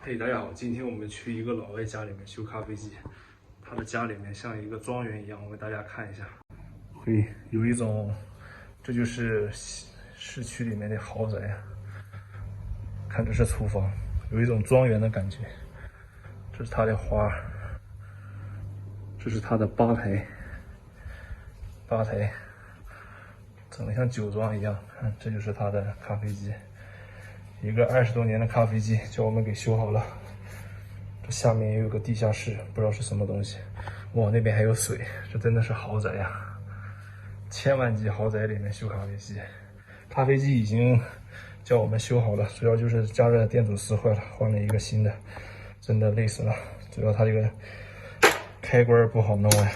嘿，大家好，今天我们去一个老外家里面修咖啡机，他的家里面像一个庄园一样，我给大家看一下，会有一种，这就是市区里面的豪宅啊。看这是厨房，有一种庄园的感觉。这是他的花，这是他的吧台，整得像酒庄一样。看，这就是他的咖啡机。一个20多年的咖啡机，叫我们给修好了。这下面也有个地下室，不知道是什么东西。哇，那边还有水，这真的是豪宅呀！千万级豪宅里面修咖啡机，咖啡机已经叫我们修好了，主要就是加热电阻丝坏了，换了一个新的，真的累死了。主要它这个开关不好弄呀。